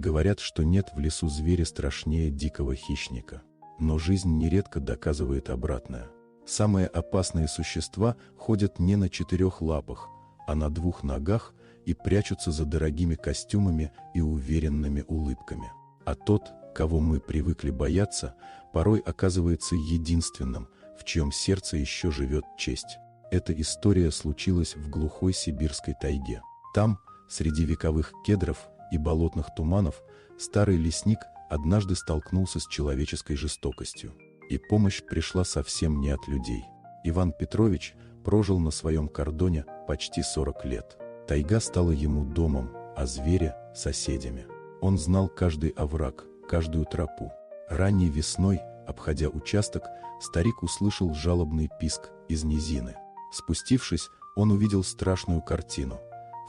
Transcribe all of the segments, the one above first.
Говорят, что нет в лесу зверя страшнее дикого хищника. Но жизнь нередко доказывает обратное. Самые опасные существа ходят не на 4 лапах, а на 2 ногах и прячутся за дорогими костюмами и уверенными улыбками. А тот, кого мы привыкли бояться, порой оказывается единственным, в чьем сердце еще живет честь. Эта история случилась в глухой сибирской тайге. Там, среди вековых кедров и болотных туманов, старый лесник однажды столкнулся с человеческой жестокостью. И помощь пришла совсем не от людей. Иван Петрович прожил на своем кордоне почти 40 лет. Тайга стала ему домом, а звери – соседями. Он знал каждый овраг, каждую тропу. Ранней весной, обходя участок, старик услышал жалобный писк из низины. Спустившись, он увидел страшную картину.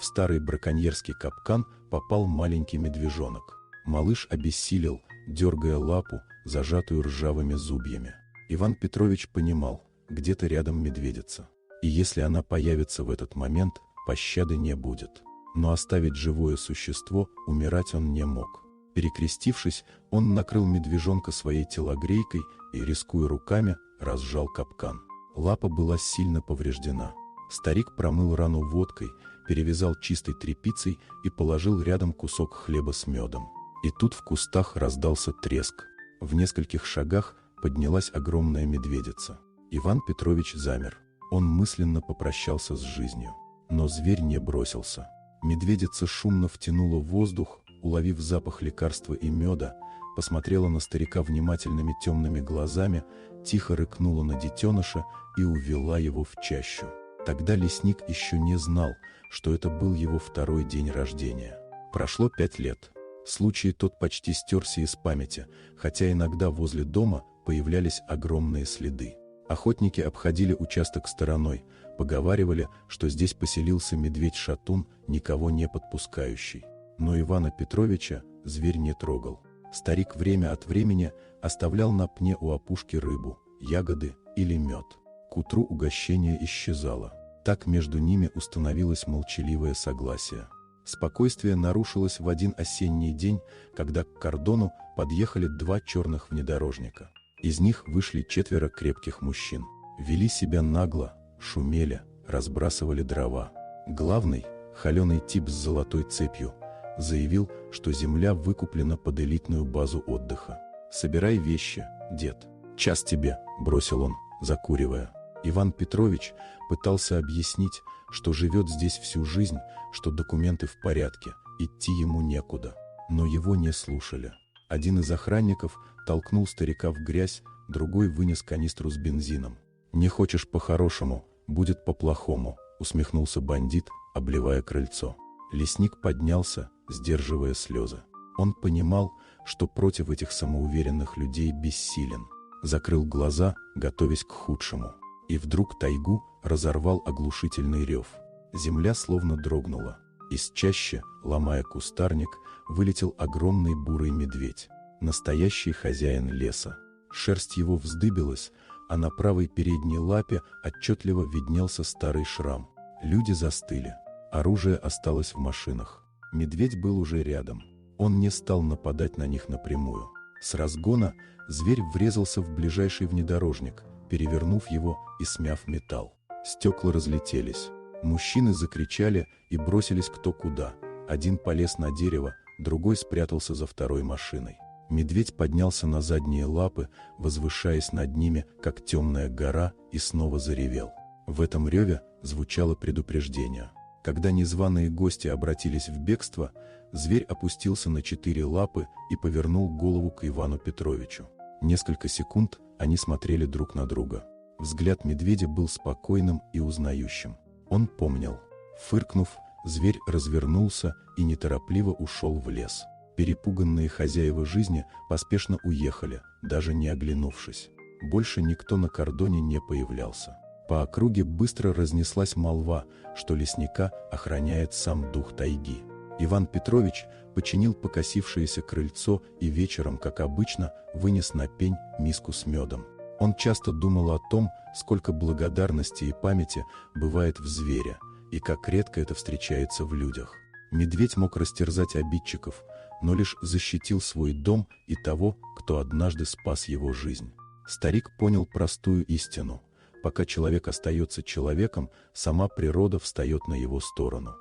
В старый браконьерский капкан попал маленький медвежонок. Малыш обессилел, дергая лапу, зажатую ржавыми зубьями. Иван Петрович понимал, где-то рядом медведица. И если она появится в этот момент, пощады не будет. Но оставить живое существо умирать он не мог. Перекрестившись, он накрыл медвежонка своей телогрейкой и, рискуя руками, разжал капкан. Лапа была сильно повреждена. Старик промыл рану водкой, перевязал чистой тряпицей и положил рядом кусок хлеба с медом. И тут в кустах раздался треск. В нескольких шагах поднялась огромная медведица. Иван Петрович замер. Он мысленно попрощался с жизнью. Но зверь не бросился. Медведица шумно втянула воздух, уловив запах лекарства и меда, посмотрела на старика внимательными темными глазами, тихо рыкнула на детеныша и увела его в чащу. Тогда лесник еще не знал, что это был его 2-й день рождения. Прошло 5 лет. Случай тот почти стерся из памяти, хотя иногда возле дома появлялись огромные следы. Охотники обходили участок стороной, поговаривали, что здесь поселился медведь-шатун, никого не подпускающий. Но Ивана Петровича зверь не трогал. Старик время от времени оставлял на пне у опушки рыбу, ягоды или мед. К утру угощение исчезало. Так между ними установилось молчаливое согласие. Спокойствие нарушилось в один осенний день, когда к кордону подъехали 2 черных внедорожника. Из них вышли 4 крепких мужчин. Вели себя нагло, шумели, разбрасывали дрова. Главный, холеный тип с золотой цепью, заявил, что земля выкуплена под элитную базу отдыха. «Собирай вещи, дед. Час тебе», – бросил он, закуривая. Иван Петрович пытался объяснить, что живет здесь всю жизнь, что документы в порядке, идти ему некуда. Но его не слушали. Один из охранников толкнул старика в грязь, другой вынес канистру с бензином. «Не хочешь по-хорошему, будет по-плохому», – усмехнулся бандит, обливая крыльцо. Лесник поднялся, сдерживая слезы. Он понимал, что против этих самоуверенных людей бессилен. Закрыл глаза, готовясь к худшему. И вдруг тайгу разорвал оглушительный рев. Земля словно дрогнула. Из чащи, ломая кустарник, вылетел огромный бурый медведь. Настоящий хозяин леса. Шерсть его вздыбилась, а на правой передней лапе отчетливо виднелся старый шрам. Люди застыли. Оружие осталось в машинах. Медведь был уже рядом. Он не стал нападать на них напрямую. С разгона зверь врезался в ближайший внедорожник, перевернув его и смяв металл. Стекла разлетелись. Мужчины закричали и бросились кто куда. Один полез на дерево, другой спрятался за второй машиной. Медведь поднялся на задние лапы, возвышаясь над ними, как темная гора, и снова заревел. В этом реве звучало предупреждение. Когда незваные гости обратились в бегство, зверь опустился на 4 лапы и повернул голову к Ивану Петровичу. Несколько секунд они смотрели друг на друга. Взгляд медведя был спокойным и узнающим. Он помнил. Фыркнув, зверь развернулся и неторопливо ушел в лес. Перепуганные хозяева жизни поспешно уехали, даже не оглянувшись. Больше никто на кордоне не появлялся. По округе быстро разнеслась молва, что лесника охраняет сам дух тайги. Иван Петрович починил покосившееся крыльцо и вечером, как обычно, вынес на пень миску с медом. Он часто думал о том, сколько благодарности и памяти бывает в звере, и как редко это встречается в людях. Медведь мог растерзать обидчиков, но лишь защитил свой дом и того, кто однажды спас его жизнь. Старик понял простую истину: пока человек остается человеком, сама природа встает на его сторону.